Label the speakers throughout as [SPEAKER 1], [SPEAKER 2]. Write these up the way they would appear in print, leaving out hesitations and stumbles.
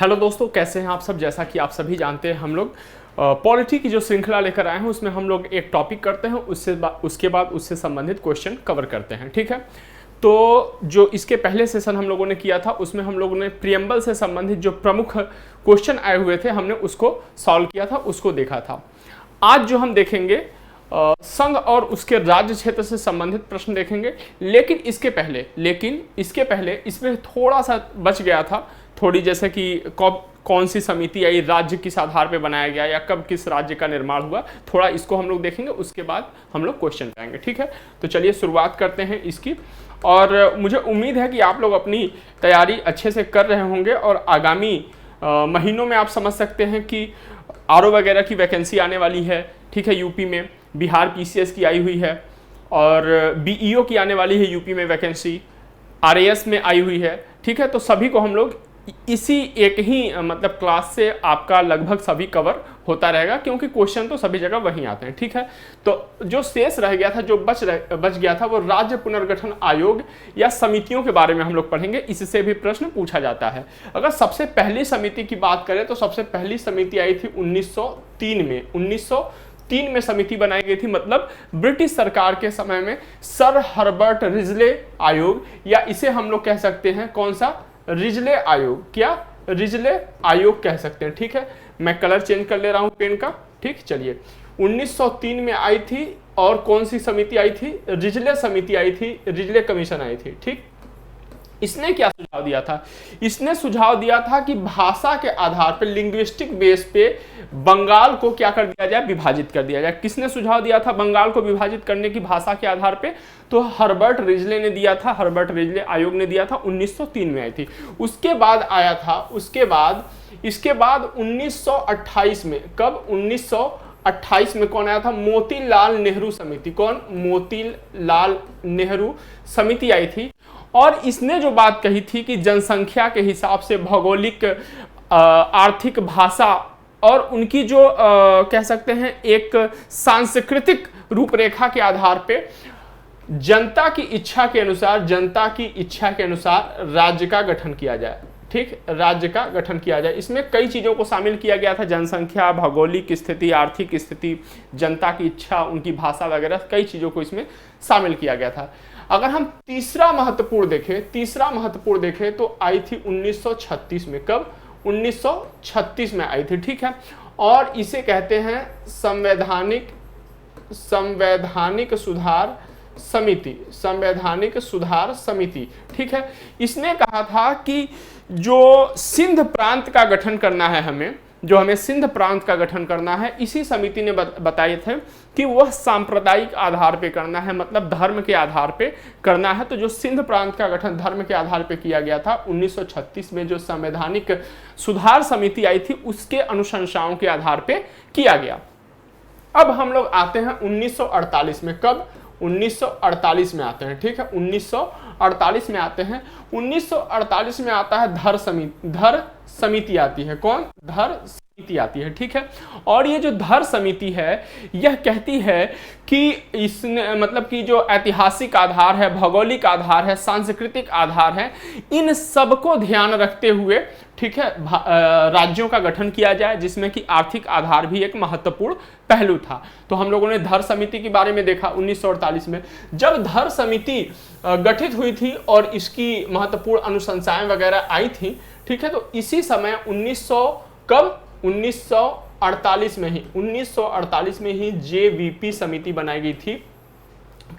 [SPEAKER 1] Hello दोस्तों, कैसे हैं आप सब। जैसा कि आप सभी जानते हैं, हम लोग पॉलिटी की जो श्रृंखला लेकर आए हैं उसमें हम लोग एक टॉपिक करते हैं, उसके बाद उससे संबंधित क्वेश्चन कवर करते हैं। ठीक है, तो जो इसके पहले सेशन हम लोगों ने किया था उसमें हम लोगों ने प्रियम्बल से संबंधित जो प्रमुख क्वेश्चन आए हुए थे हमने उसको सॉल्व किया था, उसको देखा था। आज जो हम देखेंगे संघ और उसके राज्य क्षेत्र से संबंधित प्रश्न देखेंगे। लेकिन इसके पहले इसमें थोड़ा सा बच गया था, थोड़ी, जैसे कि कब कौन सी समिति आई, राज्य किस आधार पे बनाया गया या कब किस राज्य का निर्माण हुआ, थोड़ा इसको हम लोग देखेंगे, उसके बाद हम लोग क्वेश्चन पाएंगे। ठीक है, तो चलिए शुरुआत करते हैं इसकी। और मुझे उम्मीद है कि आप लोग अपनी तैयारी अच्छे से कर रहे होंगे और आगामी महीनों में आप समझ सकते हैं कि आरओ वगैरह की वैकेंसी आने वाली है। ठीक है, यूपी में बिहार पीसीएस की आई हुई है और बीईओ की आने वाली है यूपी में वैकेंसी, आरएएस में आई हुई है। ठीक है, तो सभी को हम लोग इसी एक ही मतलब क्लास से आपका लगभग सभी कवर होता रहेगा, क्योंकि क्वेश्चन तो सभी जगह वहीं आते हैं। ठीक है, तो जो शेष रह गया था, जो बच गया था, वो राज्य पुनर्गठन आयोग या समितियों के बारे में हम लोग पढ़ेंगे। इससे भी प्रश्न पूछा जाता है। अगर सबसे पहली समिति की बात करें तो सबसे पहली समिति आई थी 1903 में। 1903 में समिति बनाई गई थी, मतलब ब्रिटिश सरकार के समय में सर हर्बर्ट रिजले आयोग, या इसे हम लोग कह सकते हैं कौन सा, रिजले आयोग। क्या, रिजले आयोग कह सकते हैं। ठीक है, मैं कलर चेंज कर ले रहा हूं पेन का। ठीक, चलिए 1903 में आई थी और कौन सी समिति आई थी, रिजले समिति आई थी, रिजले कमीशन आई थी। ठीक, इसने क्या सुझाव दिया था, इसने सुझाव दिया था कि भाषा के आधार पर, लिंग्विस्टिक बेस पे बंगाल को क्या कर दिया जाए, विभाजित कर दिया जाए। किसने सुझाव दिया था बंगाल को विभाजित करने की भाषा के आधार पे, तो हर्बर्ट रिजले ने दिया था, हर्बर्ट रिजले आयोग ने दिया था। 1903 में आई थी। उसके बाद आया था, इसके बाद 1928 में, कब, 1928 में कौन आया था, मोतीलाल नेहरू समिति। कौन, मोतीलाल नेहरू समिति आई थी। और इसने जो बात कही थी कि जनसंख्या के हिसाब से भौगोलिक, आर्थिक, भाषा और उनकी जो कह सकते हैं एक सांस्कृतिक रूपरेखा के आधार पे जनता की इच्छा के अनुसार राज्य का गठन किया जाए। ठीक, राज्य का गठन किया जाए। इसमें कई चीज़ों को शामिल किया गया था, जनसंख्या, भौगोलिक स्थिति, आर्थिक स्थिति, जनता की इच्छा, उनकी भाषा वगैरह, कई चीज़ों को इसमें शामिल किया गया था। अगर हम तीसरा महत्वपूर्ण देखें तो आई थी 1936 में। कब, 1936 में आई थी। ठीक है, और इसे कहते हैं संवैधानिक सुधार समिति। ठीक है, इसने कहा था कि जो सिंध प्रांत का गठन करना है हमें सिंध प्रांत का गठन करना है, इसी समिति ने बताए थे कि वह सांप्रदायिक आधार पे करना है, मतलब धर्म के आधार पे करना है। तो जो सिंध प्रांत का गठन धर्म के आधार पे किया गया था, 1936 में जो संवैधानिक सुधार समिति आई थी उसके अनुशंसाओं के आधार पे किया गया। अब हम लोग आते हैं 1948 में। कब, 1948 में आते हैं। ठीक है, 1948 में आते हैं। 1948 में आता है धर समिति आती है। कौन, धर समिति आती है। ठीक है, और ये जो धर समिति है यह कहती है कि इसने, मतलब कि जो ऐतिहासिक आधार है, भौगोलिक आधार है, सांस्कृतिक आधार है, इन सबको ध्यान रखते हुए, ठीक है, राज्यों का गठन किया जाए, जिसमें कि आर्थिक आधार भी एक महत्वपूर्ण पहलू था। तो हम लोगों ने धर समिति के बारे में देखा 1948 में, जब धर समिति गठित हुई थी और इसकी महत्वपूर्ण अनुशंसाएं वगैरह आई थी। ठीक है, तो इसी समय 1948 में ही जेवीपी समिति बनाई गई थी,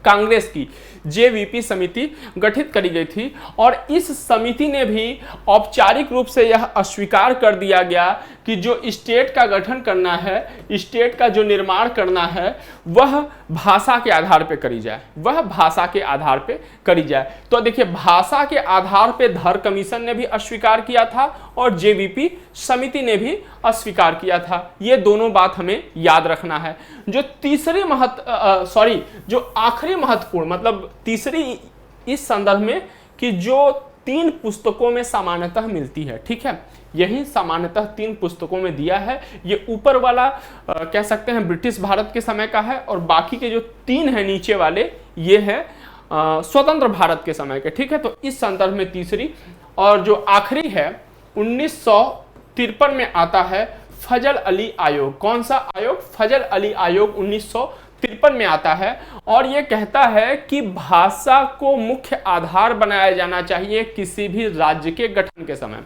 [SPEAKER 1] कांग्रेस की जेवीपी समिति गठित करी गई थी। और इस समिति ने भी औपचारिक रूप से यह अस्वीकार कर दिया गया कि जो स्टेट का गठन करना है, स्टेट का जो निर्माण करना है, वह भाषा के आधार पे करी जाए। तो देखिए, भाषा के आधार पे धर कमीशन ने भी अस्वीकार किया था और जेवीपी समिति ने भी अस्वीकार किया था। ये दोनों बात हमें याद रखना है। जो आखिरी महत्वपूर्ण, मतलब तीसरी इस संदर्भ में, कि जो 3 पुस्तकों में सामान्यतः मिलती है। ठीक है, यही सामान्यतः 3 पुस्तकों में दिया है। ये ऊपर वाला कह सकते हैं ब्रिटिश भारत के समय का है, और बाकी के जो 3 हैं नीचे वाले, ये है स्वतंत्र भारत के समय के। ठीक है, तो इस संदर्भ में तीसरी, और जो आखिरी है 1900 1953 में आता है फजल अली आयोग। कौन सा आयोग? फजल अली आयोग 1953 में आता है और यह कहता है कि भाषा को मुख्य आधार बनाया जाना चाहिए किसी भी राज्य के गठन के समय।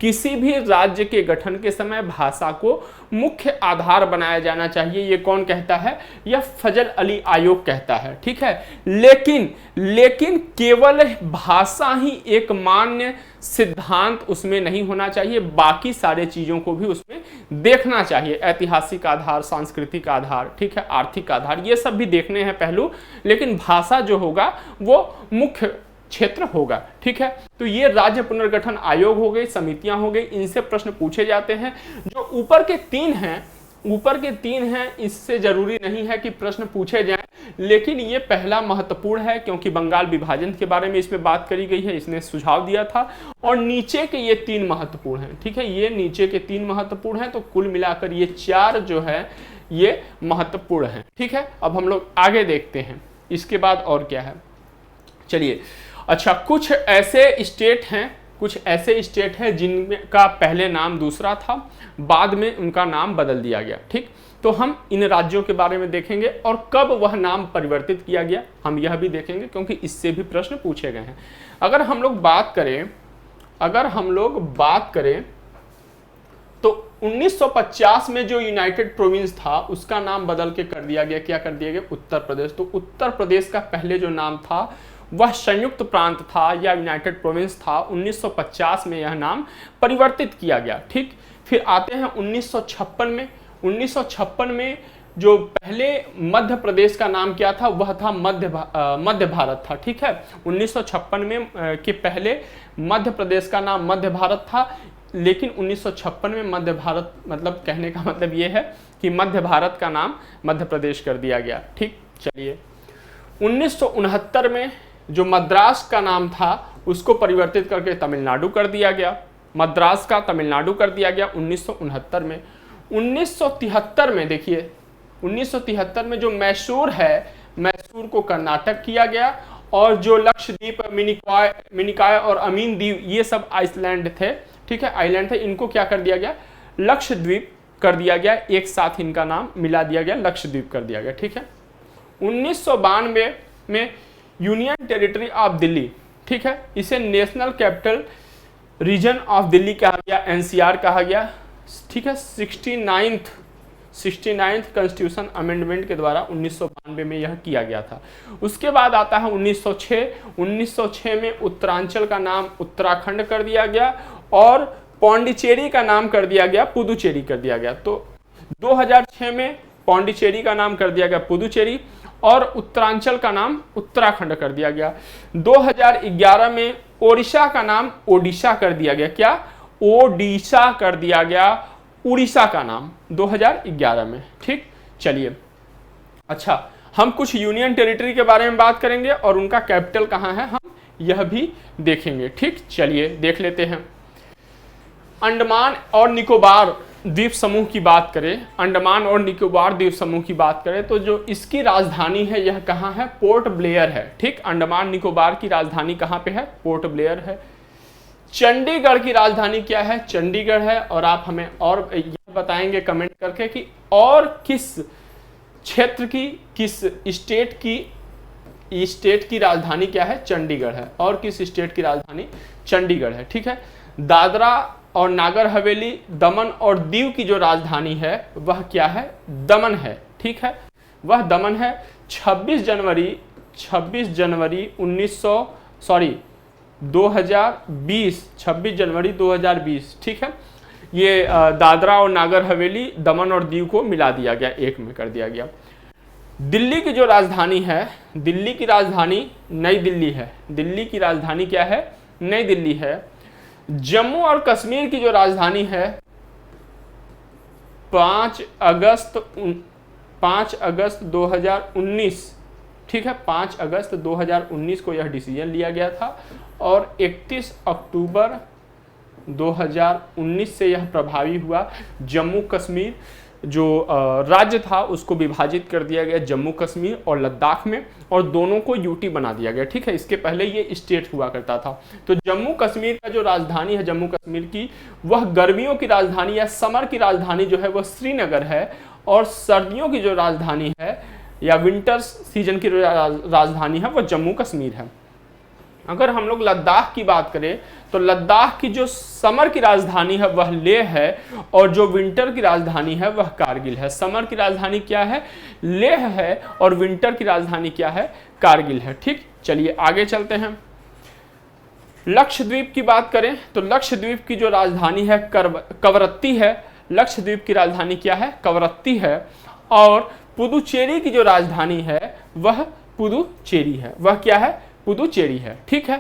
[SPEAKER 1] किसी भी राज्य के गठन के समय भाषा को मुख्य आधार बनाया जाना चाहिए। ये कौन कहता है? यह फजल अली आयोग कहता है, ठीक है। लेकिन केवल भाषा ही एक मान्य सिद्धांत उसमें नहीं होना चाहिए, बाकी सारे चीजों को भी उसमें देखना चाहिए। ऐतिहासिक आधार, सांस्कृतिक आधार, ठीक है, आर्थिक आधार, ये सब भी देखने हैं पहलू, लेकिन भाषा जो होगा वो मुख्य क्षेत्र होगा, ठीक है। तो ये राज्य पुनर्गठन आयोग हो गए, समितियां हो गई, इनसे प्रश्न पूछे जाते हैं। जो ऊपर के तीन हैं, इससे जरूरी नहीं है कि प्रश्न पूछे जाएं, लेकिन ये पहला महत्वपूर्ण है क्योंकि बंगाल विभाजन के बारे में इसमें बात करी गई है, इसने सुझाव दिया था। और नीचे के ये 3 महत्वपूर्ण हैं, ठीक है, ये नीचे के 3 महत्वपूर्ण हैं। तो कुल मिलाकर ये 4 जो है ये महत्वपूर्ण हैं, ठीक है। अब हम लोग आगे देखते हैं इसके बाद और क्या है। चलिए, अच्छा, कुछ ऐसे स्टेट हैं जिनका पहले नाम दूसरा था, बाद में उनका नाम बदल दिया गया, ठीक। तो हम इन राज्यों के बारे में देखेंगे और कब वह नाम परिवर्तित किया गया हम यह भी देखेंगे, क्योंकि इससे भी प्रश्न पूछे गए हैं। अगर हम लोग बात करें तो 1950 में जो यूनाइटेड प्रोविंस था उसका नाम बदल के कर दिया गया, क्या कर दिया गया? उत्तर प्रदेश। तो उत्तर प्रदेश का पहले जो नाम था वह संयुक्त प्रांत था या यूनाइटेड प्रोविंस था। 1950 में यह नाम परिवर्तित किया गया, ठीक। फिर आते हैं 1956 में जो पहले मध्य प्रदेश का नाम क्या था? वह था मध्य भारत था, ठीक है। 1956 में के पहले मध्य प्रदेश का नाम मध्य भारत था, लेकिन 1956 में मध्य भारत, मतलब कहने का मतलब ये है कि मध्य भारत का नाम मध्य प्रदेश कर दिया गया, ठीक। चलिए, 1969 में जो मद्रास का नाम था उसको परिवर्तित करके तमिलनाडु कर दिया गया, मद्रास का तमिलनाडु कर दिया गया 1969 में। 1973 में देखिए, 1973 में जो मैसूर है, मैसूर को कर्नाटक किया गया, और जो लक्षद्वीप, मिनिकॉय और अमीन द्वीप, ये सब आइसलैंड थे, ठीक है, आइलैंड थे, इनको क्या कर दिया गया? लक्षद्वीप कर दिया गया, एक साथ इनका नाम मिला दिया गया, लक्षद्वीप कर दिया गया, ठीक है। 1992 में यूनियन टेरिटरी ऑफ दिल्ली, ठीक है, इसे national capital region of Delhi कहा गया, एनसीआर कहा गया, ठीक है। 69th कॉन्स्टिट्यूशन अमेंडमेंट के द्वारा 1992 में यह किया गया था। उसके बाद आता है 1906 में उत्तरांचल का नाम उत्तराखंड कर दिया गया और पौंडीचेरी का नाम कर दिया गया पुदुचेरी कर दिया गया। तो 2006 में पौंडीचेरी का नाम कर दिया गया पुदुचेरी और उत्तरांचल का नाम उत्तराखंड कर दिया गया। 2011 में ओडिशा का नाम ओडिशा कर दिया गया, क्या? ओडिशा कर दिया गया, उड़ीसा का नाम 2011 में, ठीक। चलिए, अच्छा, हम कुछ यूनियन टेरिटरी के बारे में बात करेंगे और उनका कैपिटल कहाँ है हम यह भी देखेंगे, ठीक। चलिए देख लेते हैं। अंडमान और निकोबार द्वीप समूह की बात करें, अंडमान और निकोबार द्वीप समूह की बात करें तो जो इसकी राजधानी है यह कहाँ है? पोर्ट ब्लेयर है, ठीक। अंडमान निकोबार की राजधानी कहाँ पे है? पोर्ट ब्लेयर है। चंडीगढ़ की राजधानी क्या है? चंडीगढ़ है। और आप हमें और यह बताएंगे कमेंट करके कि और किस क्षेत्र की, किस स्टेट की राजधानी क्या है? चंडीगढ़ है। और किस स्टेट की राजधानी? चंडीगढ़ है, ठीक है। दादरा और नागर हवेली, दमन और दीव की जो राजधानी है वह क्या है? दमन है, ठीक है, वह दमन है। 26 जनवरी 2020, ठीक है, ये दादरा और नागर हवेली, दमन और दीव को मिला दिया गया, एक में कर दिया गया। दिल्ली की जो राजधानी है, दिल्ली की राजधानी नई दिल्ली है। दिल्ली की राजधानी क्या है? नई दिल्ली है। जम्मू और कश्मीर की जो राजधानी है 5 अगस्त 2019, ठीक है, 5 अगस्त 2019 को यह डिसीजन लिया गया था और 31 अक्टूबर 2019 से यह प्रभावी हुआ। जम्मू कश्मीर जो राज्य था उसको विभाजित कर दिया गया जम्मू कश्मीर और लद्दाख में, और दोनों को यूटी बना दिया गया। ठीक है, इसके पहले ये स्टेट हुआ करता था। तो जम्मू कश्मीर का जो राजधानी है जम्मू कश्मीर की, वह गर्मियों की राजधानी या समर की राजधानी जो है वह श्रीनगर है, और सर्दियों की जो राजधानी है या विंटर सीजन की राजधानी है वह जम्मू कश्मीर है। अगर हम लोग लद्दाख की बात करें तो लद्दाख की जो समर की राजधानी है वह लेह है, और जो विंटर की राजधानी है वह कारगिल है। समर की राजधानी क्या है? लेह है, और विंटर की राजधानी क्या है? कारगिल है। ठीक, चलिए आगे चलते हैं। लक्षद्वीप की बात करें तो लक्षद्वीप की जो राजधानी है कवरत्ती है। लक्षद्वीप की राजधानी क्या है? कवरत्ती है। और पुदुचेरी की जो राजधानी है वह पुदुचेरी है। वह क्या है? पुदुचेरी है। ठीक है,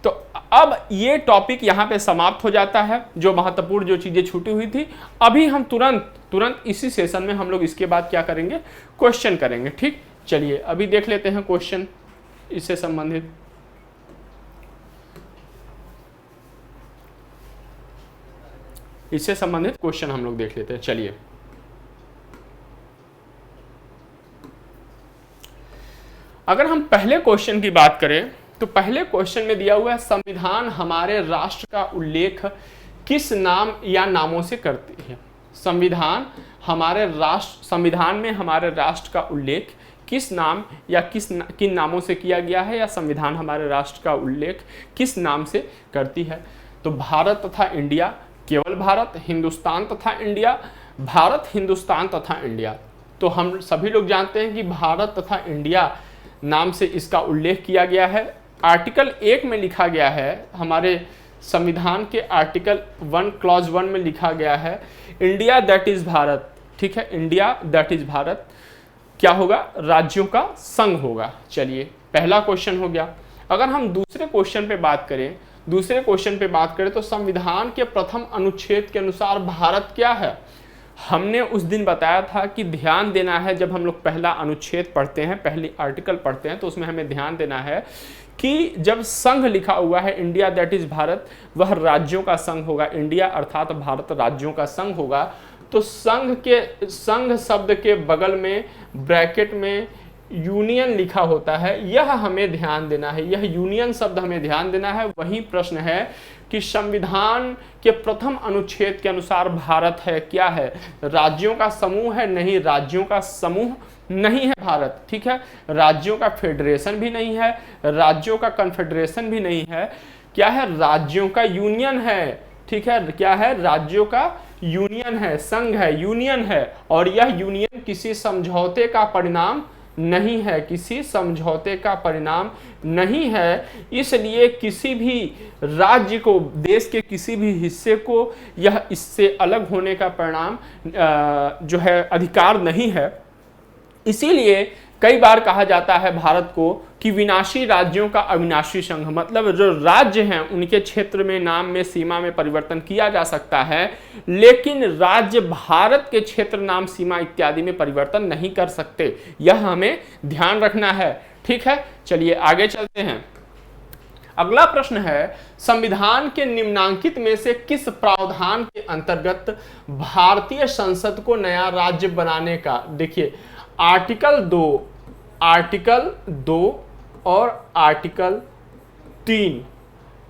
[SPEAKER 1] तो अब ये टॉपिक यहाँ पे समाप्त हो जाता है, जो महत्वपूर्ण जो चीजें छूटी हुई थी। अभी हम तुरंत इसी सेशन में हम लोग इसके बाद क्या करेंगे? क्वेश्चन करेंगे। ठीक, चलिए अभी देख लेते हैं क्वेश्चन इससे संबंधित। इससे संबंधित क्वेश्चन हम लोग देख लेते हैं। चलिए, अगर हम पहले क्वेश्चन की बात करें तो पहले क्वेश्चन में दिया हुआ है संविधान हमारे राष्ट्र का उल्लेख किस नाम या नामों से करती है। संविधान में हमारे राष्ट्र का उल्लेख किस नाम या किन नामों से किया गया है, या संविधान हमारे राष्ट्र का उल्लेख किस नाम से करती है। तो भारत तथा इंडिया, केवल भारत, हिंदुस्तान तथा इंडिया, भारत, हिंदुस्तान तथा इंडिया। तो हम सभी लोग जानते हैं कि भारत तथा इंडिया नाम से इसका उल्लेख किया गया है। आर्टिकल 1 में लिखा गया है, हमारे संविधान के आर्टिकल 1 क्लॉज 1 में लिखा गया है इंडिया दैट इज भारत। ठीक है, इंडिया दैट इज भारत क्या होगा? राज्यों का संघ होगा। चलिए, पहला क्वेश्चन हो गया। अगर हम दूसरे क्वेश्चन पे बात करें तो संविधान के प्रथम अनुच्छेद के अनुसार भारत क्या है? हमने उस दिन बताया था कि ध्यान देना है, जब हम लोग पहला अनुच्छेद पढ़ते हैं, पहली आर्टिकल पढ़ते हैं, तो उसमें हमें ध्यान देना है कि जब संघ लिखा हुआ है इंडिया दैट इज भारत, वह राज्यों का संघ होगा। इंडिया अर्थात भारत राज्यों का संघ होगा। तो संघ शब्द के बगल में ब्रैकेट में यूनियन लिखा होता है, यह हमें ध्यान देना है, यह यूनियन शब्द हमें ध्यान देना है। वही प्रश्न है कि संविधान के प्रथम अनुच्छेद के अनुसार भारत है क्या है? राज्यों का समूह है? नहीं, राज्यों का समूह नहीं है भारत। ठीक है, राज्यों का फेडरेशन भी नहीं है, राज्यों का कन्फेडरेशन भी नहीं है। क्या है? राज्यों का यूनियन है। ठीक है, क्या है? राज्यों का यूनियन है, संघ है, यूनियन है। और यह यूनियन किसी समझौते का परिणाम नहीं है, किसी समझौते का परिणाम नहीं है। इसलिए किसी भी राज्य को, देश के किसी भी हिस्से को यह इससे अलग होने का परिणाम जो है अधिकार नहीं है। इसीलिए कई बार कहा जाता है भारत को कि विनाशी राज्यों का अविनाशी संघ। मतलब जो राज्य हैं उनके क्षेत्र में, नाम में, सीमा में परिवर्तन किया जा सकता है, लेकिन राज्य भारत के क्षेत्र, नाम, सीमा इत्यादि में परिवर्तन नहीं कर सकते। यह हमें ध्यान रखना है। ठीक है, चलिए आगे चलते हैं। अगला प्रश्न है, संविधान के निम्नांकित में से किस प्रावधान के अंतर्गत भारतीय संसद को नया राज्य बनाने का, देखिए आर्टिकल 2 और आर्टिकल 3,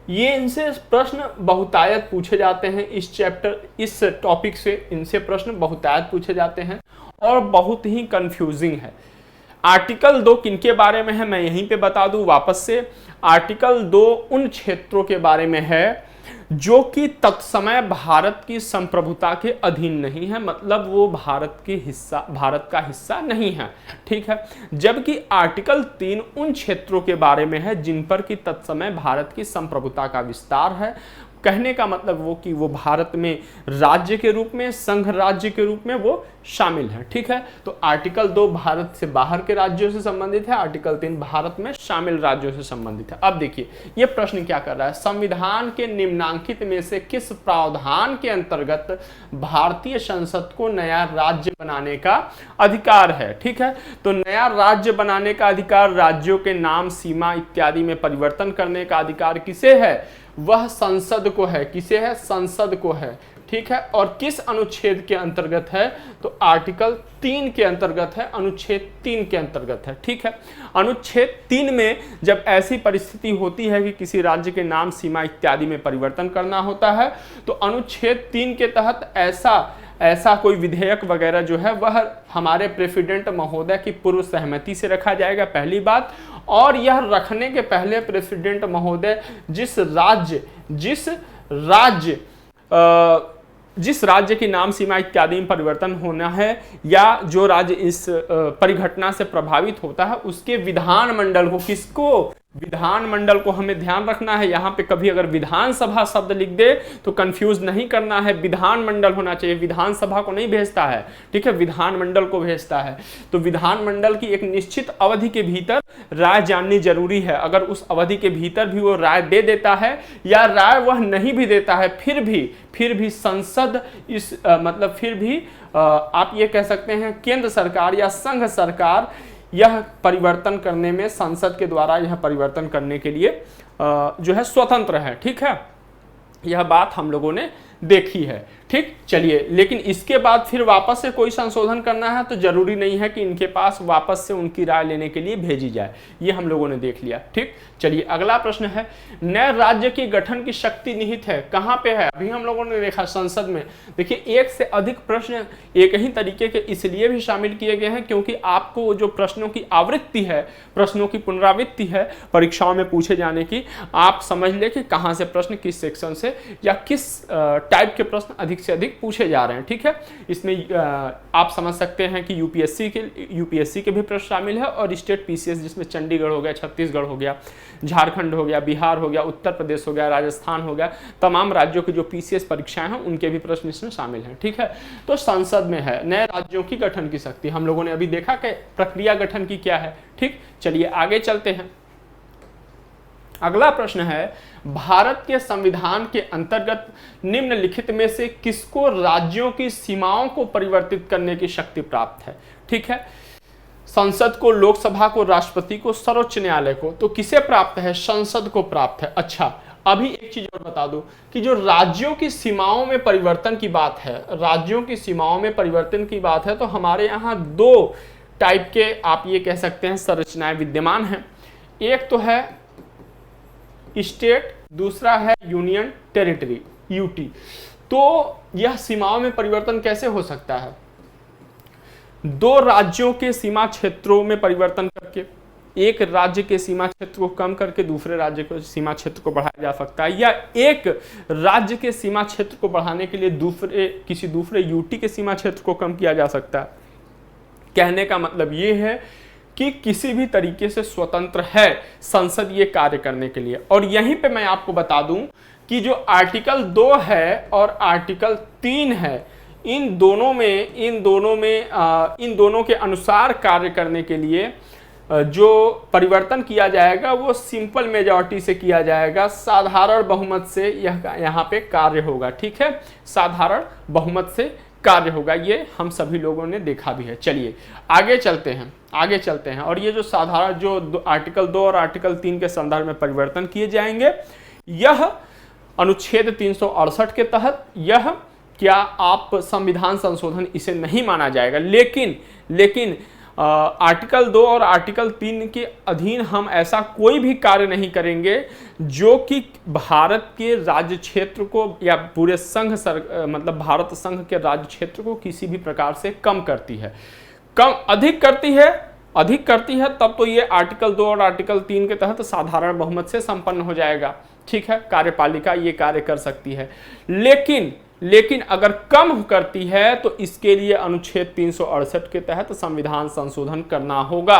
[SPEAKER 1] ये इनसे प्रश्न बहुतायत पूछे जाते हैं। इस टॉपिक से इनसे प्रश्न बहुतायत पूछे जाते हैं और बहुत ही कंफ्यूजिंग है। आर्टिकल 2 किनके बारे में है मैं यहीं पे बता दूं वापस से। आर्टिकल 2 उन क्षेत्रों के बारे में है जो कि तत्समय भारत की संप्रभुता के अधीन नहीं है, मतलब वो भारत का हिस्सा नहीं है। ठीक है, जबकि आर्टिकल 3 उन क्षेत्रों के बारे में है जिन पर कि तत्समय भारत की संप्रभुता का विस्तार है। कहने का मतलब वो कि वो भारत में राज्य के रूप में, संघ राज्य के रूप में वो शामिल है। ठीक है, तो आर्टिकल 2 भारत से बाहर के राज्यों से संबंधित है, आर्टिकल 3 भारत में शामिल राज्यों से संबंधित है। अब देखिए ये प्रश्न क्या कर रहा है, संविधान के निम्नांकित में से किस प्रावधान के अंतर्गत भारतीय संसद को नया राज्य बनाने का अधिकार है। ठीक है, तो नया राज्य बनाने का अधिकार, राज्यों के नाम, सीमा इत्यादि में परिवर्तन करने का अधिकार किसे है? वह संसद को है। किसे है? संसद को है। ठीक है। और किस अनुच्छेद के अंतर्गत है, तो आर्टिकल 3 के अंतर्गत है, अनुच्छेद 3 के अंतर्गत है, ठीक है। अनुच्छेद 3 में जब ऐसी परिस्थिति होती है कि किसी राज्य के नाम, सीमा इत्यादि में परिवर्तन करना होता है, तो अनुच्छेद 3 के तहत ऐसा कोई विधेयक वगैरह जो है वह हमारे प्रेसिडेंट महोदय की पूर्व सहमति से रखा जाएगा, पहली बात। और यह रखने के पहले प्रेसिडेंट महोदय जिस राज्य की नाम, सीमा इत्यादि में परिवर्तन होना है या जो राज्य इस परिघटना से प्रभावित होता है, उसके विधानमंडल को विधानमंडल को हमें ध्यान रखना है। यहाँ पे कभी अगर विधानसभा शब्द लिख दे तो कंफ्यूज नहीं करना है, विधानमंडल होना चाहिए, विधानसभा को नहीं भेजता है, ठीक है, विधानमंडल को भेजता है। तो विधानमंडल की एक निश्चित अवधि के भीतर राय जाननी जरूरी है। अगर उस अवधि के भीतर भी वो राय दे देता है या राय वह नहीं भी देता है, फिर भी संसद आप ये कह सकते हैं केंद्र सरकार या संघ सरकार यह परिवर्तन करने में, संसद के द्वारा यह परिवर्तन करने के लिए जो है स्वतंत्र है, ठीक है। यह बात हम लोगों ने देखी है, ठीक। चलिए, लेकिन इसके बाद फिर वापस से कोई संशोधन करना है तो जरूरी नहीं है कि इनके पास वापस से उनकी राय लेने के लिए भेजी जाए, ये हम लोगों ने देख लिया, ठीक। चलिए, अगला प्रश्न है, नए राज्य की गठन की शक्ति निहित है, कहां पे है? अभी हम लोगों ने देखा संसद में। देखिए, एक से अधिक प्रश्न एक ही तरीके के इसलिए भी शामिल किए गए हैं क्योंकि आपको जो प्रश्नों की आवृत्ति है, प्रश्नों की पुनरावृत्ति है परीक्षाओं में पूछे जाने की, आप समझ ले कि कहां से प्रश्न, किस सेक्शन से या किस टाइप के प्रश्न अधिक से अधिक पूछे जा रहे हैं, ठीक है। इसमें आप समझ सकते हैं कि यूपीएससी के भी प्रश्न शामिल है और स्टेट पीसीएस, जिसमें चंडीगढ़ हो गया, छत्तीसगढ़ हो गया, झारखंड हो गया, बिहार हो गया, उत्तर प्रदेश हो गया, राजस्थान हो गया, तमाम राज्यों की जो पीसीएस परीक्षाएं हैं उनके भी प्रश्न इसमें शामिल हैं, ठीक है। तो संसद में है नए राज्यों की गठन की शक्ति, हम लोगों ने अभी देखा कि प्रक्रिया गठन की क्या है, ठीक। चलिए आगे चलते हैं। अगला प्रश्न है, भारत के संविधान के अंतर्गत निम्नलिखित में से किसको राज्यों की सीमाओं को परिवर्तित करने की शक्ति प्राप्त है, ठीक है। संसद को, लोकसभा को, राष्ट्रपति को, सर्वोच्च न्यायालय को, तो किसे प्राप्त है? संसद को प्राप्त है। अच्छा, अभी एक चीज और बता दूं कि जो राज्यों की सीमाओं में परिवर्तन की बात है, राज्यों की सीमाओं में परिवर्तन की बात है, तो हमारे यहाँ दो टाइप के आप ये कह सकते हैं संरचनाएं विद्यमान हैं। एक तो है स्टेट, दूसरा है यूनियन टेरिटरी, यूटी। तो यह सीमाओं में परिवर्तन कैसे हो सकता है? दो राज्यों के सीमा क्षेत्रों में परिवर्तन करके, एक राज्य के सीमा क्षेत्र को कम करके दूसरे राज्य के सीमा क्षेत्र को बढ़ाया जा सकता है, या एक राज्य के सीमा क्षेत्र को बढ़ाने के लिए किसी दूसरे यूटी के सीमा क्षेत्र को कम किया जा सकता है। कहने का मतलब ये है कि किसी भी तरीके से स्वतंत्र है संसद ये कार्य करने के लिए। और यहीं पे मैं आपको बता दूं कि जो आर्टिकल 2 है और आर्टिकल 3 है, इन दोनों के अनुसार कार्य करने के लिए जो परिवर्तन किया जाएगा वो सिंपल मेजॉरिटी से किया जाएगा, साधारण बहुमत से यहाँ पे कार्य होगा, ठीक है। साधारण बहुमत से कार्य होगा, ये हम सभी लोगों ने देखा भी है। चलिए आगे चलते हैं। और ये जो साधारण जो आर्टिकल 2 और आर्टिकल 3 के संदर्भ में परिवर्तन किए जाएंगे, यह अनुच्छेद 368 के तहत यह क्या आप संविधान संशोधन इसे नहीं माना जाएगा, लेकिन आर्टिकल 2 और आर्टिकल 3 के अधीन हम ऐसा कोई भी कार्य नहीं करेंगे जो कि भारत के राज्य क्षेत्र को या पूरे मतलब भारत संघ के राज्य क्षेत्र को किसी भी प्रकार से कम करती है, अधिक करती है, तब तो ये आर्टिकल 2 और आर्टिकल 3 के तहत साधारण बहुमत से संपन्न हो जाएगा, ठीक है। कार्यपालिका ये कार्य कर सकती है, लेकिन अगर कम करती है तो इसके लिए अनुच्छेद 368 के तहत संविधान संशोधन करना होगा।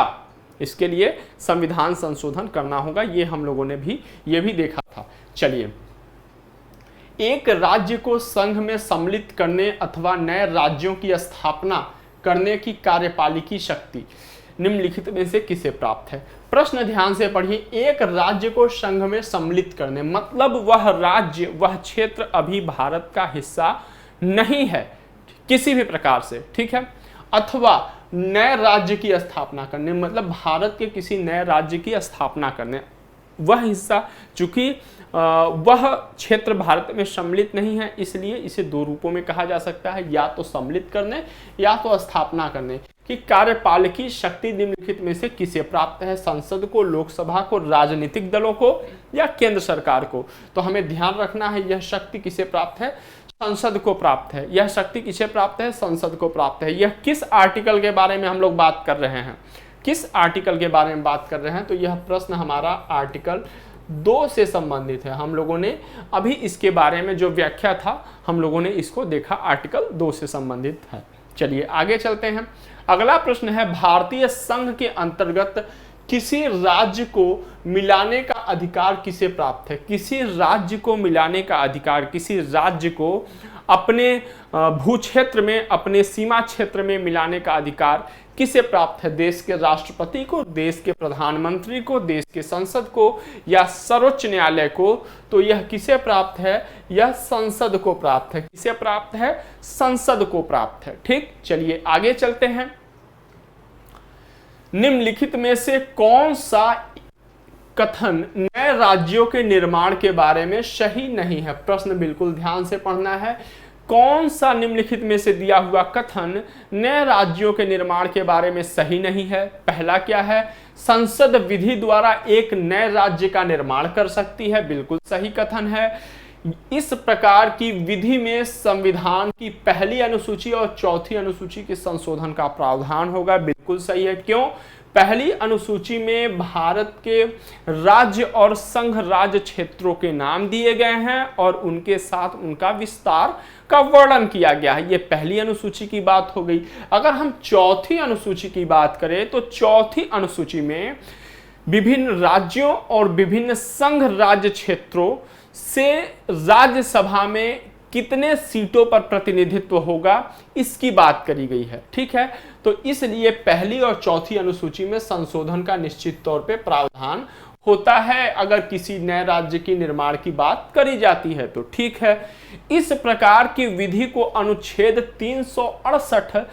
[SPEAKER 1] इसके लिए संविधान संशोधन करना होगा, ये हम लोगों ने भी ये भी देखा था। चलिए, एक राज्य को संघ में सम्मिलित करने अथवा नए राज्यों की स्थापना करने की कार्यपालिकी शक्ति निम्नलिखित में से किसे प्राप्त है? प्रश्न ध्यान से पढ़िए। एक राज्य को संघ में सम्मिलित करने मतलब वह राज्य, वह क्षेत्र अभी भारत का हिस्सा नहीं है किसी भी प्रकार से, ठीक है। अथवा नए राज्य की स्थापना करने मतलब भारत के किसी नए राज्य की स्थापना करने, वह हिस्सा, चूंकि वह क्षेत्र भारत में सम्मिलित नहीं है, इसलिए इसे दो रूपों में कहा जा सकता है, या तो सम्मिलित करने या तो स्थापना करने। कि कार्यपालिकी शक्ति निम्नलिखित में से किसे प्राप्त है, संसद को, लोकसभा को, राजनीतिक दलों को या केंद्र सरकार को। तो हमें ध्यान रखना है यह शक्ति किसे प्राप्त है, संसद को प्राप्त है। यह शक्ति किसे प्राप्त है, संसद को प्राप्त है। यह किस आर्टिकल के बारे में हम लोग बात कर रहे हैं, किस आर्टिकल के बारे में बात कर रहे हैं, तो यह प्रश्न हमारा आर्टिकल 2 से संबंधित है। हम लोगों ने अभी इसके बारे में जो व्याख्या था हम लोगों ने इसको देखा, आर्टिकल 2 से संबंधित है। चलिए आगे चलते हैं। अगला प्रश्न है, भारतीय संघ के अंतर्गत किसी राज्य को मिलाने का अधिकार किसे प्राप्त है। किसी राज्य को मिलाने का अधिकार, किसी राज्य को अपने भू क्षेत्र में, अपने सीमा क्षेत्र में मिलाने का अधिकार किसे प्राप्त है, देश के राष्ट्रपति को, देश के प्रधानमंत्री को, देश के संसद को या सर्वोच्च न्यायालय को। तो यह किसे प्राप्त है, यह संसद को प्राप्त है। किसे प्राप्त है, संसद को प्राप्त है। ठीक, चलिए आगे चलते हैं। निम्नलिखित में से कौन सा कथन नए राज्यों के निर्माण के बारे में सही नहीं है। प्रश्न बिल्कुल ध्यान से पढ़ना है। कौन सा निम्नलिखित में से दिया हुआ कथन नए राज्यों के निर्माण के बारे में सही नहीं है। पहला क्या है, संसद विधि द्वारा एक नए राज्य का निर्माण कर सकती है, बिल्कुल सही कथन है। इस प्रकार की विधि में संविधान की पहली अनुसूची और चौथी अनुसूची के संशोधन का प्रावधान होगा, बिल्कुल सही है। क्यों, पहली अनुसूची में भारत के राज्य और संघ राज्य क्षेत्रों के नाम दिए गए हैं और उनके साथ उनका विस्तार का वर्णन किया गया है। ये पहली अनुसूची की बात हो गई। अगर हम चौथी अनुसूची की बात करें तो चौथी अनुसूची में विभिन्न राज्यों और विभिन्न संघ राज्य क्षेत्रों से राज्यसभा में कितने सीटों पर प्रतिनिधित्व होगा इसकी बात करी गई है। ठीक है, तो इसलिए पहली और चौथी अनुसूची में संशोधन का निश्चित तौर पे प्रावधान होता है अगर किसी नए राज्य की निर्माण की बात करी जाती है तो। ठीक है, इस प्रकार की विधि को अनुच्छेद 368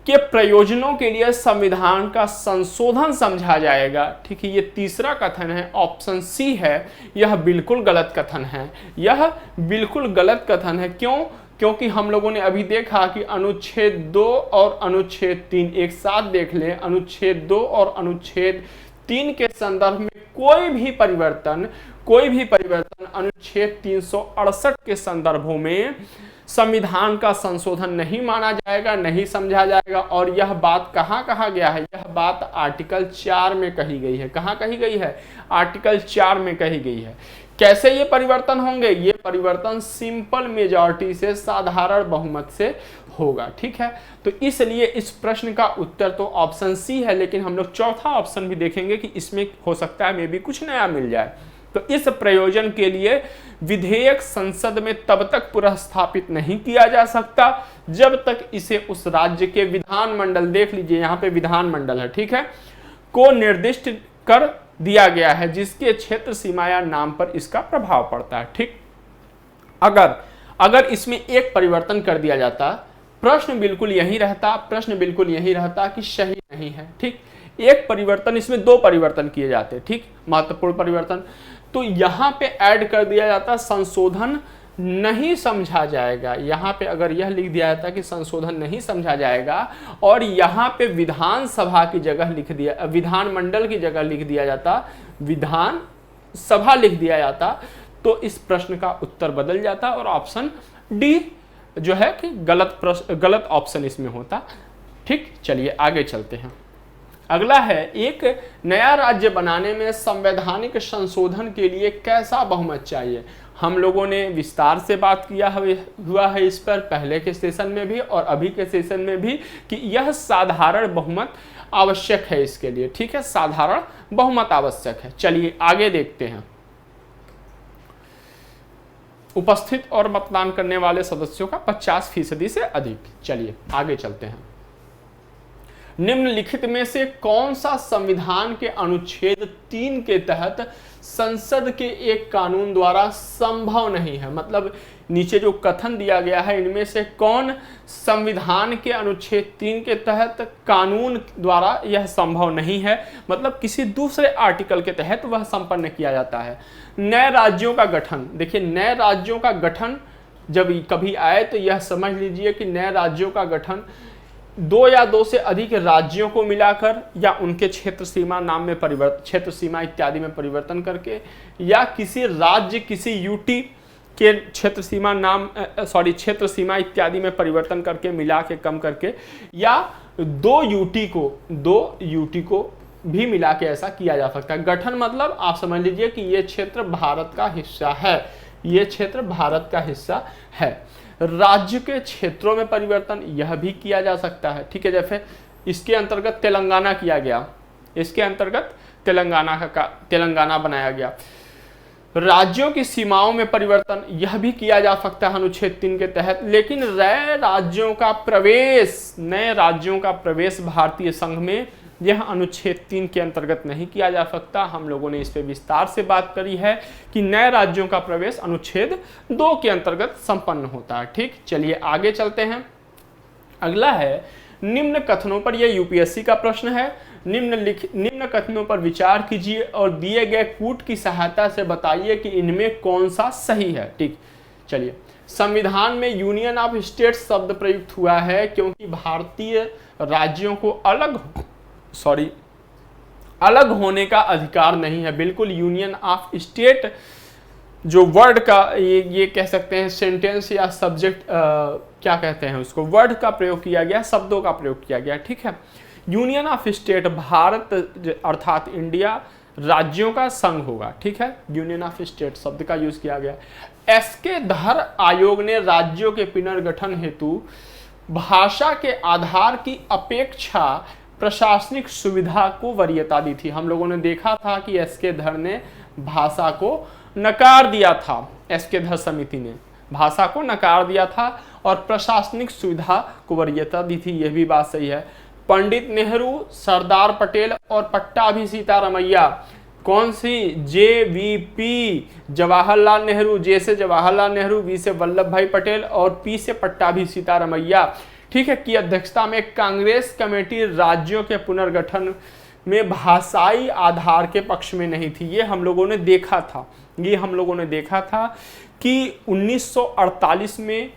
[SPEAKER 1] के प्रयोजनों के लिए संविधान का संशोधन समझा जाएगा। ठीक है, ये तीसरा कथन है, ऑप्शन सी है, यह बिल्कुल गलत कथन है। यह बिल्कुल गलत कथन है। क्यों, क्योंकि हम लोगों ने अभी देखा कि अनुच्छेद 2 और अनुच्छेद 3 एक साथ देख लें। अनुच्छेद 2 और अनुच्छेद 3 के संदर्भ में कोई भी परिवर्तन अनुच्छेद 368 के संदर्भों में संविधान का संशोधन नहीं माना जाएगा, नहीं समझा जाएगा। और यह बात कहाँ कहा गया है, यह बात आर्टिकल 4 में कही गई है। कहाँ कही गई है, आर्टिकल 4 में कही गई है। कैसे ये परिवर्तन होंगे, ये परिवर्तन सिंपल मेजॉरिटी से, साधारण बहुमत से होगा। ठीक है, तो इसलिए इस प्रश्न का उत्तर तो ऑप्शन सी है, लेकिन हम लोग चौथा ऑप्शन भी देखेंगे कि इसमें हो सकता है मे भी कुछ नया मिल जाए। तो इस प्रयोजन के लिए विधेयक संसद में तब तक पुनर्स्थापित नहीं किया जा सकता जब तक इसे उस राज्य के विधानमंडल, देख लीजिए यहाँ पे विधानमंडल है, ठीक है, को निर्दिष्ट कर दिया गया है जिसके क्षेत्र सीमा या नाम पर इसका प्रभाव पड़ता है। ठीक, अगर इसमें एक परिवर्तन कर दिया जाता, प्रश्न बिल्कुल यही रहता कि सही नहीं है। ठीक, एक परिवर्तन, इसमें 2 परिवर्तन किए जाते। ठीक, महत्वपूर्ण परिवर्तन, तो यहां पे ऐड कर दिया जाता संशोधन नहीं समझा जाएगा। यहाँ पे अगर यह लिख दिया जाता कि संशोधन नहीं समझा जाएगा और यहाँ पे विधानसभा की जगह लिख दिया, विधानमंडल की जगह लिख दिया जाता, विधानसभा लिख दिया जाता, तो इस प्रश्न का उत्तर बदल जाता और ऑप्शन डी जो है कि गलत ऑप्शन इसमें होता। ठीक, चलिए आगे चलते हैं। अगला है, एक नया राज्य बनाने में संवैधानिक संशोधन के लिए कैसा बहुमत चाहिए। हम लोगों ने विस्तार से बात किया हुआ है इस पर, पहले के सेशन में भी और अभी के सेशन में भी, कि यह साधारण बहुमत आवश्यक है इसके लिए। ठीक है, साधारण बहुमत आवश्यक है। चलिए आगे देखते हैं। उपस्थित और मतदान करने वाले सदस्यों का 50% से अधिक। चलिए आगे चलते हैं। निम्नलिखित में से कौन सा संविधान के अनुच्छेद 3 के तहत संसद के एक कानून द्वारा संभव नहीं है? मतलब नीचे जो कथन दिया गया है इनमें से कौन संविधान के अनुच्छेद 3 के तहत कानून द्वारा यह संभव नहीं है, मतलब किसी दूसरे आर्टिकल के तहत वह संपन्न किया जाता है। नए राज्यों का गठन, देखिए नए राज्यों का गठन जब कभी आए तो यह समझ लीजिए कि नए राज्यों का गठन 2 या 2 से अधिक राज्यों को मिलाकर या उनके क्षेत्र सीमा नाम में परिवर्तन, क्षेत्र सीमा इत्यादि में परिवर्तन करके, या किसी राज्य किसी यूटी के क्षेत्र सीमा इत्यादि में परिवर्तन करके, मिला के, कम करके, या 2 यूटी को भी मिला के ऐसा किया जा सकता है। गठन मतलब आप समझ लीजिए कि ये क्षेत्र भारत का हिस्सा है, ये क्षेत्र भारत का हिस्सा है। राज्य के क्षेत्रों में परिवर्तन यह भी किया जा सकता है, ठीक है। जैसे इसके अंतर्गत तेलंगाना किया गया, इसके अंतर्गत तेलंगाना बनाया गया। राज्यों की सीमाओं में परिवर्तन यह भी किया जा सकता है अनुच्छेद 3 के तहत, लेकिन नए राज्यों का प्रवेश भारतीय संघ में यह अनुच्छेद 3 के अंतर्गत नहीं किया जा सकता। हम लोगों ने इस पे विस्तार से बात करी है कि नए राज्यों का प्रवेश अनुच्छेद 2 के अंतर्गत संपन्न होता है, ठीक। चलिए आगे चलते हैं। अगला है निम्न कथनों पर, यह यूपीएससी का प्रश्न है। निम्न कथनों पर विचार कीजिए और दिए गए कूट की सहायता से बताइए कि इनमें कौन सा सही है, ठीक। चलिए, संविधान में यूनियन ऑफ स्टेट शब्द प्रयुक्त हुआ है क्योंकि भारतीय राज्यों को अलग होने का अधिकार नहीं है। बिल्कुल यूनियन ऑफ स्टेट जो वर्ड का ये कह सकते हैं सेंटेंस या सब्जेक्ट क्या कहते हैं उसको, वर्ड का प्रयोग किया गया, शब्दों का प्रयोग किया गया, ठीक है। यूनियन ऑफ स्टेट, भारत अर्थात इंडिया राज्यों का संघ होगा, ठीक है। यूनियन ऑफ स्टेट शब्द का यूज किया गया। एसके धर आयोग ने राज्यों के पुनर्गठन हेतु भाषा के आधार की अपेक्षा प्रशासनिक सुविधा को वरीयता दी थी। हम लोगों ने देखा था कि एसके धर ने भाषा को नकार दिया था, एसके धर समिति ने भाषा को नकार दिया था और प्रशासनिक सुविधा को वरीयता दी थी, यह भी बात सही है। पंडित नेहरू, सरदार पटेल और पट्टाभी सीतारमैया, कौन सी, जेवीपी जवाहरलाल नेहरू, जे से जवाहरलाल नेहरू, वी से वल्लभ भाई पटेल और पी से पट्टाभी सीतारमैया, ठीक है, की अध्यक्षता में कांग्रेस कमेटी राज्यों के पुनर्गठन में भाषाई आधार के पक्ष में नहीं थी। ये हम लोगों ने देखा था कि 1948 में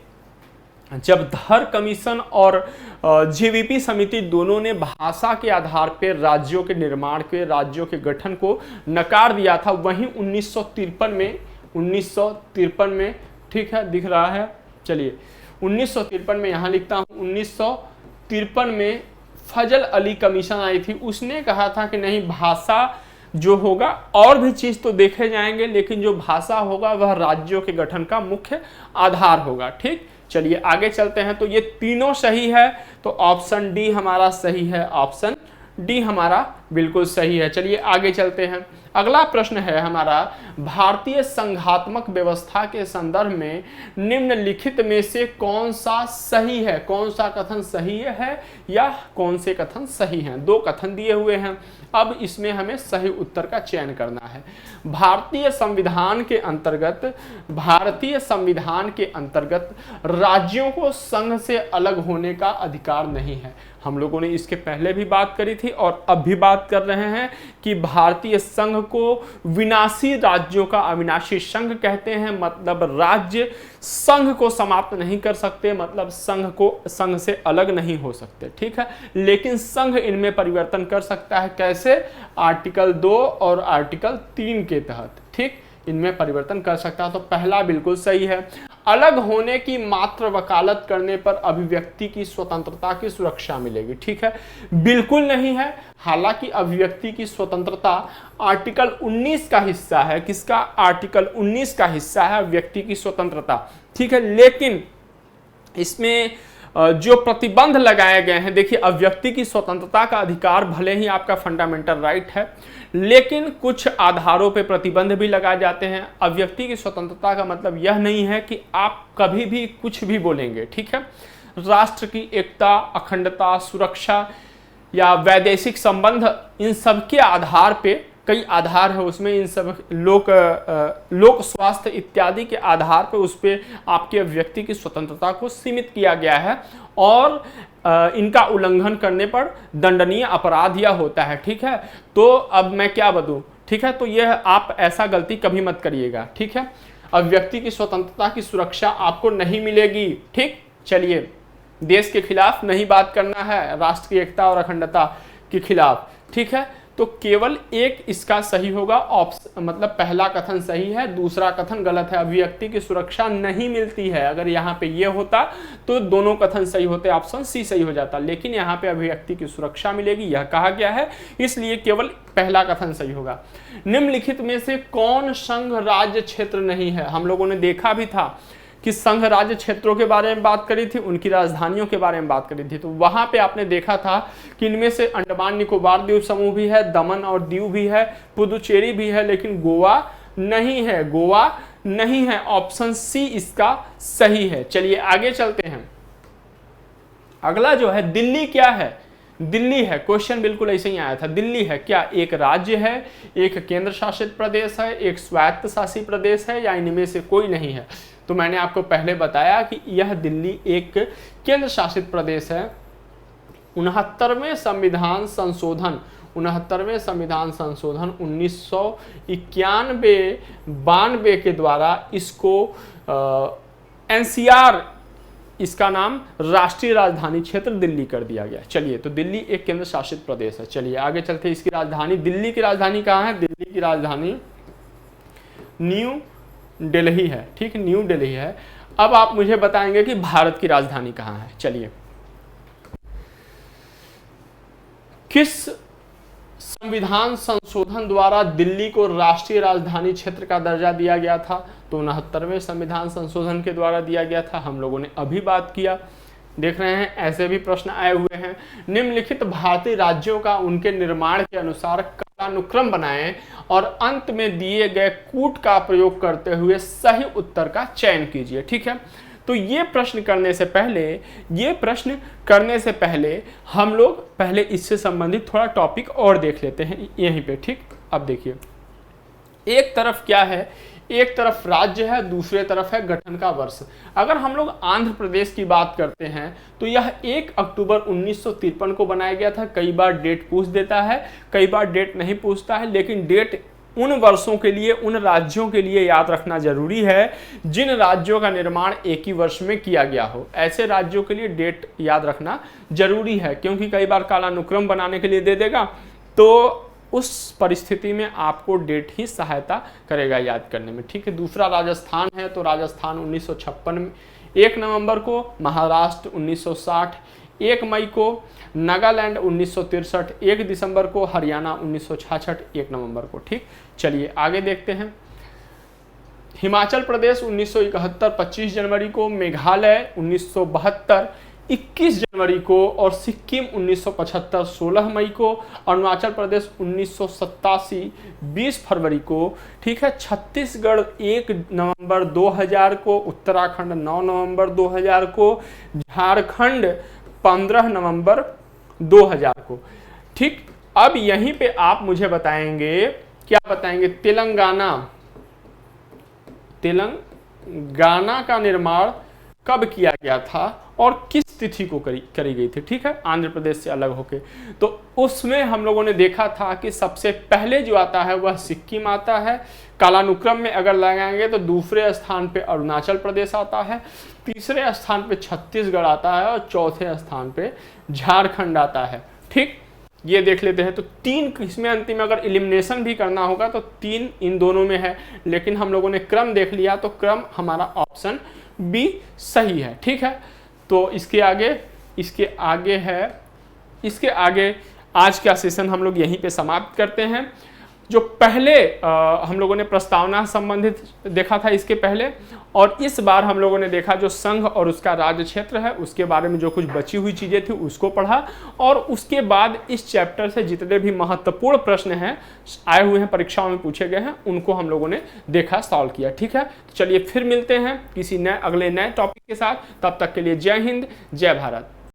[SPEAKER 1] जब धर कमीशन और जेवीपी समिति दोनों ने भाषा के आधार पर राज्यों के निर्माण के, राज्यों के गठन को नकार दिया था, वहीं 1953 में, ठीक है, दिख रहा है, चलिए 1953 में यहाँ लिखता हूँ, 1953 में फजल अली कमीशन आई थी, उसने कहा था कि नहीं, भाषा जो होगा और भी चीज तो देखे जाएंगे लेकिन जो भाषा होगा वह राज्यों के गठन का मुख्य आधार होगा, ठीक। चलिए आगे चलते हैं। तो ये तीनों सही है, तो ऑप्शन डी हमारा सही है, ऑप्शन डी हमारा बिल्कुल सही है। चलिए आगे चलते हैं। अगला प्रश्न है हमारा, भारतीय संघात्मक व्यवस्था के संदर्भ में निम्नलिखित में से कौन सा सही है, कौन सा कथन सही है या कौन से कथन सही हैं। 2 कथन दिए हुए हैं, अब इसमें हमें सही उत्तर का चयन करना है। भारतीय संविधान के अंतर्गत राज्यों को संघ से अलग होने का अधिकार नहीं है। हम लोगों ने इसके पहले भी बात करी थी और अब भी बात कर रहे हैं कि भारतीय संघ को विनाशी राज्यों का अविनाशी संघ कहते हैं, मतलब राज्य संघ को समाप्त नहीं कर सकते, मतलब संघ से अलग नहीं हो सकते, ठीक है। लेकिन संघ इनमें परिवर्तन कर सकता है, कैसे, आर्टिकल 2 और आर्टिकल 3 के तहत, ठीक, इनमें परिवर्तन कर सकता है। तो पहला बिल्कुल सही है। अलग होने की मात्र वकालत करने पर अभिव्यक्ति की स्वतंत्रता की सुरक्षा मिलेगी, ठीक है, बिल्कुल नहीं है। हालांकि अभिव्यक्ति की स्वतंत्रता आर्टिकल 19 का हिस्सा है, किसका, आर्टिकल 19 का हिस्सा है व्यक्ति की स्वतंत्रता, ठीक है। लेकिन इसमें जो प्रतिबंध लगाए गए हैं, देखिए अभिव्यक्ति की स्वतंत्रता का अधिकार भले ही आपका फंडामेंटल राइट है, लेकिन कुछ आधारों पे प्रतिबंध भी लगाए जाते हैं। अभिव्यक्ति की स्वतंत्रता का मतलब यह नहीं है कि आप कभी भी कुछ भी बोलेंगे, ठीक है। राष्ट्र की एकता, अखंडता, सुरक्षा, या वैदेशिक संबंध, इन सब के आधार पे, कई आधार है उसमें, इन सब लोक स्वास्थ्य इत्यादि के आधार पे उस पे आपके व्यक्ति की स्वतंत्रता को सीमित किया गया है और इनका उल्लंघन करने पर दंडनीय अपराध यह होता है। ठीक है, तो अब मैं क्या बताऊं, ठीक है, तो यह आप ऐसा गलती कभी मत करिएगा। ठीक है, अब व्यक्ति की स्वतंत्रता की सुरक्षा आपको नहीं मिलेगी। ठीक, चलिए, देश के खिलाफ नहीं बात करना है, राष्ट्र की एकता और अखंडता के खिलाफ। ठीक है, तो केवल एक इसका सही होगा, मतलब पहला कथन सही है, दूसरा कथन गलत है, अभिव्यक्ति की सुरक्षा नहीं मिलती है। अगर यहाँ पे ये होता तो दोनों कथन सही होते, ऑप्शन सी सही हो जाता, लेकिन यहाँ पे अभिव्यक्ति की सुरक्षा मिलेगी यह कहा गया है, इसलिए केवल पहला कथन सही होगा। निम्नलिखित में से कौन संघ राज्य क्षेत्र नहीं है? हम लोगों ने देखा भी था कि संघ राज्य क्षेत्रों के बारे में बात करी थी, उनकी राजधानियों के बारे में बात करी थी, तो वहां पे आपने देखा था कि इनमें से अंडमान निकोबार द्वीप समूह भी है, दमन और दीव भी है, पुदुचेरी भी है, लेकिन गोवा नहीं है। गोवा नहीं है, ऑप्शन सी इसका सही है। चलिए आगे चलते हैं। अगला जो है दिल्ली क्या है? दिल्ली है, क्वेश्चन बिल्कुल ऐसे ही आया था। दिल्ली है क्या? एक राज्य है, एक केंद्र शासित प्रदेश है, एक स्वायत्त शासित प्रदेश है, या इनमें से कोई नहीं है? तो मैंने आपको पहले बताया कि यह दिल्ली एक केंद्र शासित प्रदेश है। 69वें संविधान संशोधन 1991-92 के द्वारा इसको एनसीआर, इसका नाम राष्ट्रीय राजधानी क्षेत्र दिल्ली कर दिया गया। चलिए, तो दिल्ली एक केंद्र शासित प्रदेश है। चलिए आगे चलते हैं। इसकी राजधानी, दिल्ली की राजधानी कहाँ है? दिल्ली की राजधानी न्यू दिल्ली है। ठीक, न्यू दिल्ली है। अब आप मुझे बताएंगे कि भारत की राजधानी कहाँ है। चलिए, किस संविधान संशोधन द्वारा दिल्ली को राष्ट्रीय राजधानी क्षेत्र का दर्जा दिया गया था? तो 69वें संविधान संशोधन के द्वारा दिया गया था, हम लोगों ने अभी बात किया। देख रहे हैं ऐसे भी प्रश्न आए हुए हैं। निम्नलिखित भारतीय राज्यों का उनके निर्माण के अनुसार कालानुक्रम बनाएं और अंत में दिए गए कूट का प्रयोग करते हुए सही उत्तर का चयन कीजिए। ठीक है, तो ये प्रश्न करने से पहले हम लोग पहले इससे संबंधित थोड़ा टॉपिक और देख लेते हैं यहीं पे। ठीक, अब देखिए, एक तरफ क्या है, एक तरफ राज्य है, दूसरे तरफ है गठन का वर्ष। अगर हम लोग आंध्र प्रदेश की बात करते हैं तो यह 1 अक्टूबर 1953 को बनाया गया था। कई बार डेट पूछ देता है, कई बार डेट नहीं पूछता है, लेकिन डेट उन वर्षों के लिए, उन राज्यों के लिए याद रखना जरूरी है जिन राज्यों का निर्माण एक ही वर्ष में किया गया हो। ऐसे राज्यों के लिए डेट याद रखना जरूरी है, क्योंकि कई बार कालानुक्रम बनाने के लिए दे देगा, तो उस परिस्थिति में आपको डेट ही सहायता करेगा याद करने में। ठीक है, दूसरा राजस्थान है, तो राजस्थान 1956 में 1 नवंबर को, महाराष्ट्र 1960 1 मई को, नागालैंड 1963 1 दिसंबर को, हरियाणा 1966 1 नवंबर को। ठीक, चलिए आगे देखते हैं। हिमाचल प्रदेश 1971 25 जनवरी को, मेघालय 1972 21 जनवरी को, और सिक्किम 1975 16 मई को, अरुणाचल प्रदेश 1987 20 फरवरी को। ठीक है, छत्तीसगढ़ 1 नवंबर 2000 को, उत्तराखंड 9 नवंबर 2000 को, झारखंड 15 नवंबर 2000 को। ठीक, अब यहीं पे आप मुझे बताएंगे, क्या बताएंगे? तेलंगाना का निर्माण कब किया गया था और किस तिथि को करी गई थी? ठीक है, आंध्र प्रदेश से अलग होके। तो उसमें हम लोगों ने देखा था कि सबसे पहले जो आता है वह सिक्किम आता है। कालानुक्रम में अगर लगाएंगे तो दूसरे स्थान पे अरुणाचल प्रदेश आता है, तीसरे स्थान पे छत्तीसगढ़ आता है और चौथे स्थान पे झारखंड आता है। ठीक, ये देख लेते हैं। तो 3 इसमें अंतिम अगर एलिमिनेशन भी करना होगा तो 3 इन दोनों में है, लेकिन हम लोगों ने क्रम देख लिया तो क्रम हमारा ऑप्शन बी सही है। ठीक है, तो इसके आगे आज का सेशन हम लोग यहीं पे समाप्त करते हैं। जो पहले हम लोगों ने प्रस्तावना संबंधित देखा था इसके पहले, और इस बार हम लोगों ने देखा जो संघ और उसका राज्य क्षेत्र है उसके बारे में जो कुछ बची हुई चीज़ें थी उसको पढ़ा, और उसके बाद इस चैप्टर से जितने भी महत्वपूर्ण प्रश्न हैं आए हुए हैं, परीक्षाओं में पूछे गए हैं, उनको हम लोगों ने देखा, सॉल्व किया। ठीक है, तो चलिए फिर मिलते हैं किसी अगले नए टॉपिक के साथ। तब तक के लिए जय हिंद, जय भारत।